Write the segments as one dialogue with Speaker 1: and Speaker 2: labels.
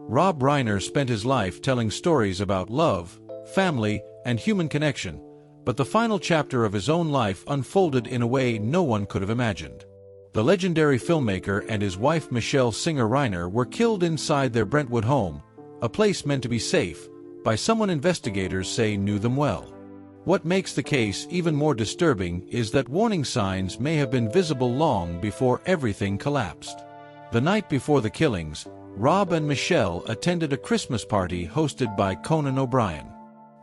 Speaker 1: Rob Reiner spent his life telling stories about love, family, and human connection, but the final chapter of his own life unfolded in a way no one could have imagined. The legendary filmmaker and his wife Michelle Singer Reiner were killed inside their Brentwood home, a place meant to be safe, by someone investigators say knew them well. What makes the case even more disturbing is that warning signs may have been visible long before everything collapsed. The night before the killings, Rob and Michelle attended a Christmas party hosted by Conan O'Brien.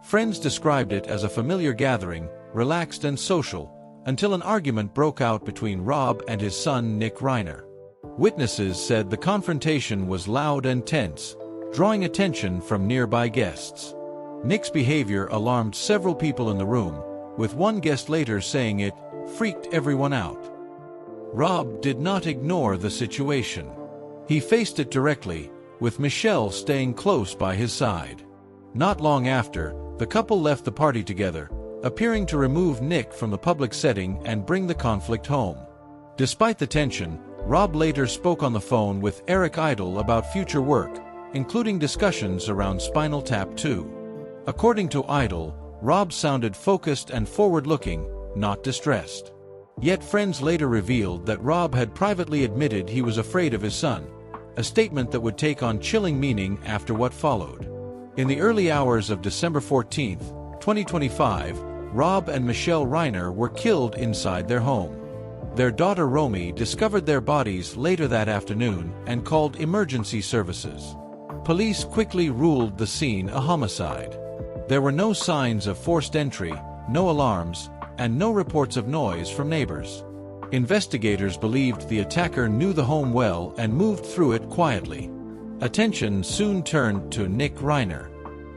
Speaker 1: Friends described it as a familiar gathering, relaxed and social, until an argument broke out between Rob and his son Nick Reiner. Witnesses said the confrontation was loud and tense, drawing attention from nearby guests. Nick's behavior alarmed several people in the room, with one guest later saying it freaked everyone out. Rob did not ignore the situation. He faced it directly, with Michelle staying close by his side. Not long after, the couple left the party together, appearing to remove Nick from the public setting and bring the conflict home. Despite the tension, Rob later spoke on the phone with Eric Idle about future work, including discussions around Spinal Tap 2. According to Idle, Rob sounded focused and forward-looking, not distressed. Yet friends later revealed that Rob had privately admitted he was afraid of his son, a statement that would take on chilling meaning after what followed. In the early hours of December 14, 2025, Rob and Michelle Reiner were killed inside their home. Their daughter Romy discovered their bodies later that afternoon and called emergency services. Police quickly ruled the scene a homicide. There were no signs of forced entry, no alarms, and no reports of noise from neighbors. Investigators believed the attacker knew the home well and moved through it quietly. Attention soon turned to Nick Reiner.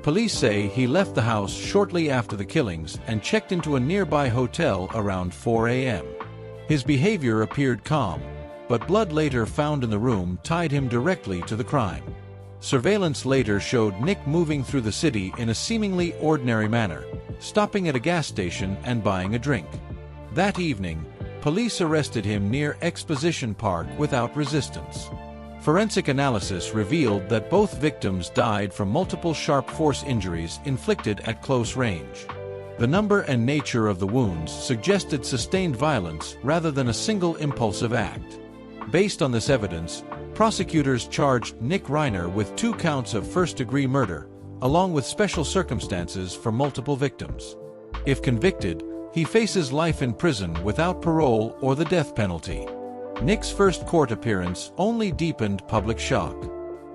Speaker 1: Police say he left the house shortly after the killings and checked into a nearby hotel around 4 a.m. His behavior appeared calm, but blood later found in the room tied him directly to the crime. Surveillance later showed Nick moving through the city in a seemingly ordinary manner, stopping at a gas station and buying a drink. That evening, police arrested him near Exposition Park without resistance. Forensic analysis revealed that both victims died from multiple sharp force injuries inflicted at close range. The number and nature of the wounds suggested sustained violence rather than a single impulsive act. Based on this evidence, prosecutors charged Nick Reiner with 2 counts of first-degree murder, along with special circumstances for multiple victims. If convicted, he faces life in prison without parole or the death penalty. Nick's first court appearance only deepened public shock.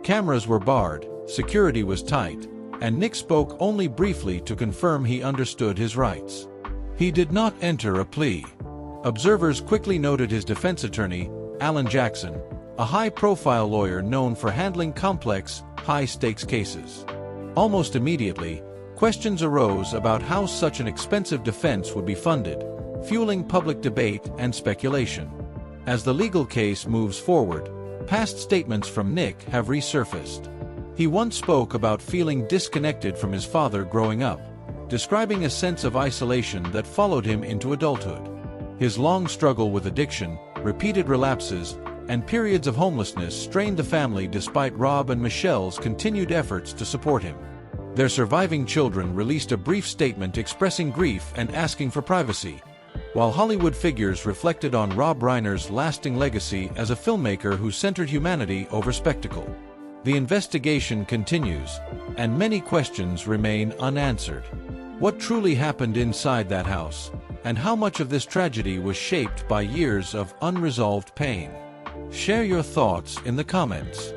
Speaker 1: Cameras were barred, security was tight, and Nick spoke only briefly to confirm he understood his rights. He did not enter a plea. Observers quickly noted his defense attorney, Alan Jackson, a high-profile lawyer known for handling complex, high-stakes cases. Almost immediately, questions arose about how such an expensive defense would be funded, fueling public debate and speculation. As the legal case moves forward, past statements from Nick have resurfaced. He once spoke about feeling disconnected from his father growing up, describing a sense of isolation that followed him into adulthood. His long struggle with addiction, repeated relapses, and periods of homelessness strained the family despite Rob and Michelle's continued efforts to support him. Their surviving children released a brief statement expressing grief and asking for privacy, while Hollywood figures reflected on Rob Reiner's lasting legacy as a filmmaker who centered humanity over spectacle. The investigation continues, and many questions remain unanswered. What truly happened inside that house, and how much of this tragedy was shaped by years of unresolved pain? Share your thoughts in the comments.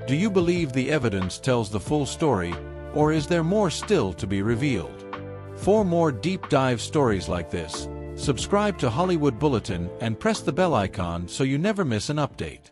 Speaker 1: Do you believe the evidence tells the full story, or is there more still to be revealed? For more deep dive stories like this, subscribe to Hollywood Bulletin and press the bell icon so you never miss an update.